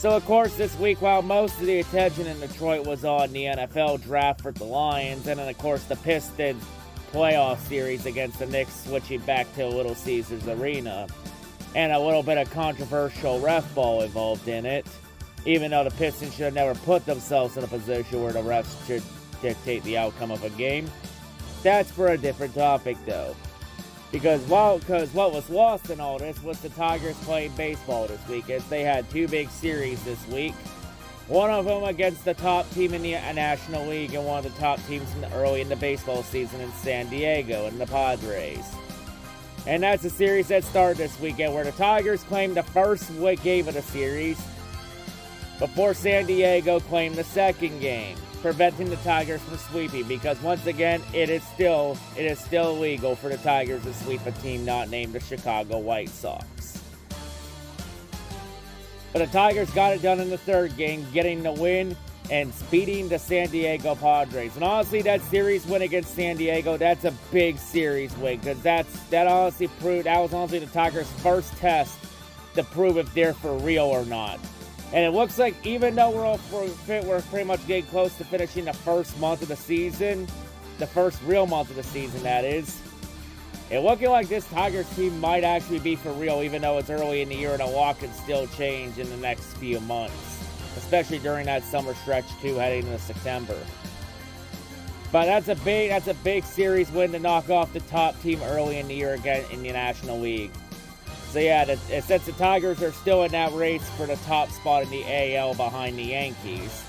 So, of course, this week, while most of the attention in Detroit was on the NFL draft for the Lions, and then, of course, the Pistons playoff series against the Knicks switching back to Little Caesars Arena, and a little bit of controversial ref ball involved in it, even though the Pistons should have never put themselves in a position where the refs should dictate the outcome of a game. That's for a different topic, though. Because what was lost in all this was the Tigers playing baseball this week, as they had two big series this week. One of them against the top team in the National League and one of the top teams early in the baseball season in San Diego, and the Padres. And that's a series that started this weekend, where the Tigers claimed the first game of the series before San Diego claimed the second game, preventing the Tigers from sweeping, because once again, it is still illegal for the Tigers to sweep a team not named the Chicago White Sox. But the Tigers got it done in the third game, getting the win and beating the San Diego Padres. And honestly, that series win against San Diego, that's a big series win, because that was honestly the Tigers' first test to prove if they're for real or not. And it looks like, even though we're pretty much getting close to finishing the first month of the season, the first real month of the season, that is, it's looking like this Tigers team might actually be for real, even though it's early in the year and a lot can still change in the next few months, especially during that summer stretch too, heading into September. But that's a big series win to knock off the top team early in the year again in the National League. So yeah, since the Tigers are still in that race for the top spot in the AL behind the Yankees.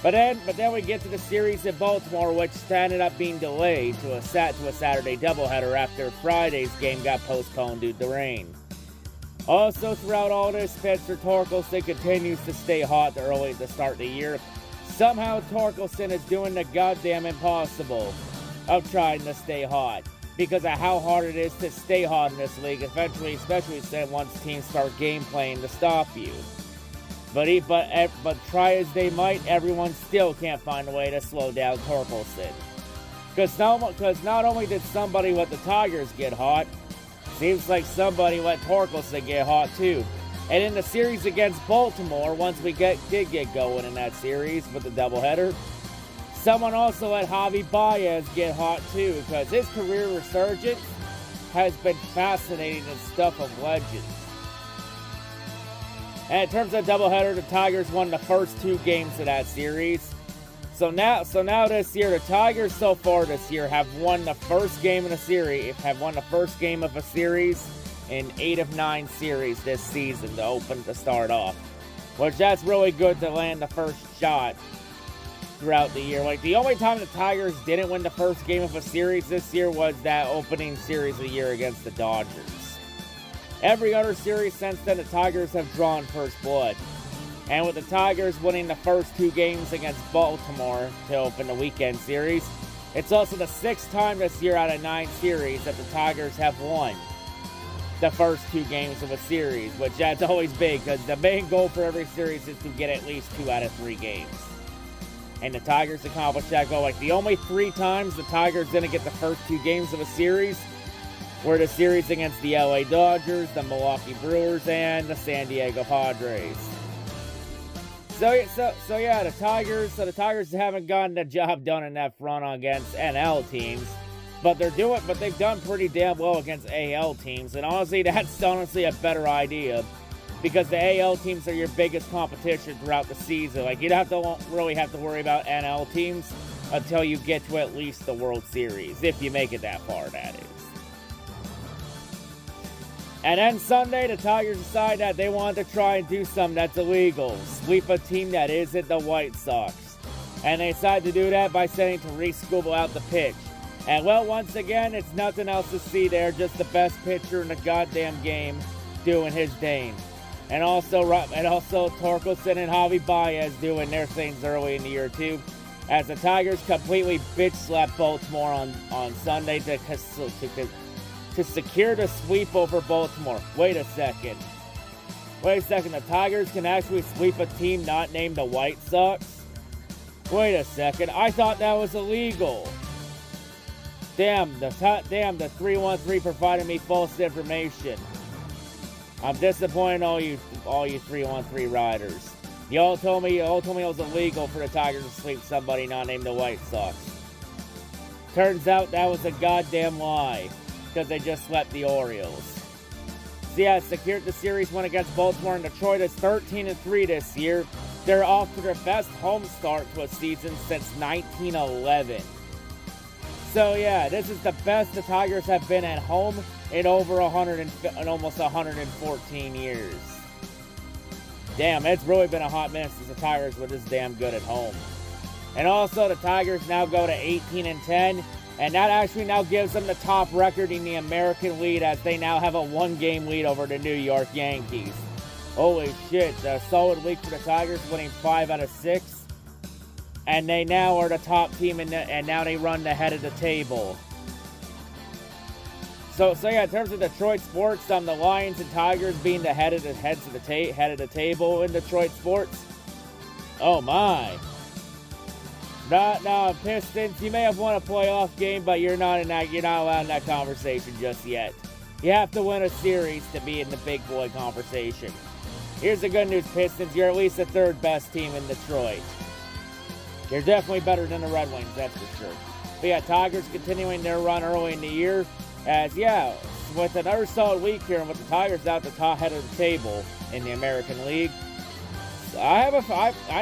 But then we get to the series in Baltimore, which ended up being delayed to a Saturday doubleheader after Friday's game got postponed due to rain. Also, throughout all this, Spencer Torkelson continues to stay hot early at the start of the year. Somehow Torkelson is doing the goddamn impossible of trying to stay hot, because of how hard it is to stay hot in this league, eventually, especially once teams start game playing to stop you. But try as they might, everyone still can't find a way to slow down Torkelson. Because not only did somebody let the Tigers get hot, seems like somebody let Torkelson get hot too. And in the series against Baltimore, once we did get going in that series with the doubleheader, someone also let Javi Baez get hot too, because his career resurgence has been fascinating and stuff of legends. And in terms of the Tigers won the first two games of that series. So now this year, the Tigers so far this year have won the first game of a series in 8 of 9 series this season to start off. Which that's really good to land the first shot throughout the year. Like, the only time the Tigers didn't win the first game of a series this year was that opening series of the year against the Dodgers. Every other series since then, the Tigers have drawn first blood. And with the Tigers winning the first two games against Baltimore to open the weekend series, it's also the 6th time this year out of 9 series that the Tigers have won the first 2 games of a series, which that's always big, because the main goal for every series is to get at least 2 out of 3 games. And the Tigers accomplished that goal. Like, the only 3 times the Tigers didn't get the first 2 games of a series were the series against the LA Dodgers, the Milwaukee Brewers, and the San Diego Padres. So yeah, the Tigers haven't gotten the job done in that front against NL teams, but they've done pretty damn well against AL teams, and honestly, that's honestly a better idea, because the AL teams are your biggest competition throughout the season. Like, you don't really have to worry about NL teams until you get to at least the World Series, if you make it that far, that is. And then Sunday, the Tigers decide that they wanted to try and do something that's illegal. Sweep a team that isn't the White Sox. And they decide to do that by sending Tariq Skubal out the pitch. And well, once again, it's nothing else to see there. Just the best pitcher in the goddamn game doing his thing. And also Torkelson and Javi Baez doing their things early in the year too. As the Tigers completely bitch-slapped Baltimore on Sunday to secure the sweep over Baltimore. Wait a second, the Tigers can actually sweep a team not named the White Sox? Wait a second, I thought that was illegal. Damn, the 313 provided me false information. I'm disappointed in all you 3-1-3 riders. You all told me it was illegal for the Tigers to sweep somebody not named the White Sox. Turns out that was a goddamn lie, because they just swept the Orioles. So yeah, secured the series win against Baltimore and Detroit. Is 13-3 this year. They're off to their best home start to a season since 1911. So yeah, this is the best the Tigers have been at home in over almost 114 years. Damn, it's really been a hot minute since the Tigers were this damn good at home. And also, the Tigers now go to 18-10, and that actually now gives them the top record in the American League, as they now have a 1-game lead over the New York Yankees. Holy shit, a solid week for the Tigers, winning 5 out of 6. And they now are the top team, and now they run the head of the table. So yeah, in terms of Detroit sports, the Lions and Tigers being the head of the table in Detroit sports. Oh my! No, Pistons. You may have won a playoff game, but you're not allowed in that conversation just yet. You have to win a series to be in the big boy conversation. Here's the good news, Pistons. You're at least the 3rd best team in Detroit. You're definitely better than the Red Wings, that's for sure. But yeah, Tigers continuing their run early in the year. As, yeah, with another solid week here and with the Tigers out the top head of the table in the American League, I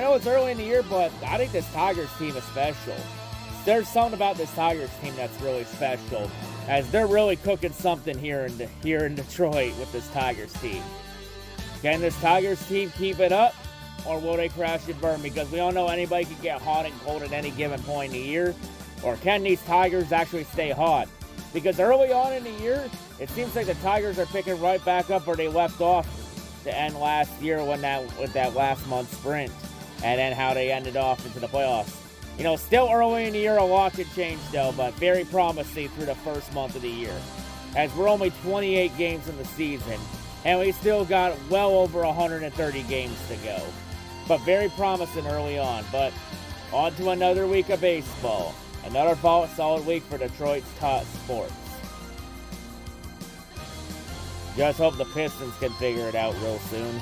know it's early in the year, but I think this Tigers team is special. There's something about this Tigers team that's really special, as they're really cooking something here in Detroit with this Tigers team. Can this Tigers team keep it up, or will they crash and burn? Because we all know anybody can get hot and cold at any given point in the year. Or can these Tigers actually stay hot? Because early on in the year, it seems like the Tigers are picking right back up where they left off to end last year with that last month sprint, and then how they ended off into the playoffs. You know, still early in the year, a lot can change though, but very promising through the first month of the year. As we're only 28 games in the season, and we still got well over 130 games to go. But very promising early on. But on to another week of baseball. Another solid week for Detroit's top sports. Just hope the Pistons can figure it out real soon.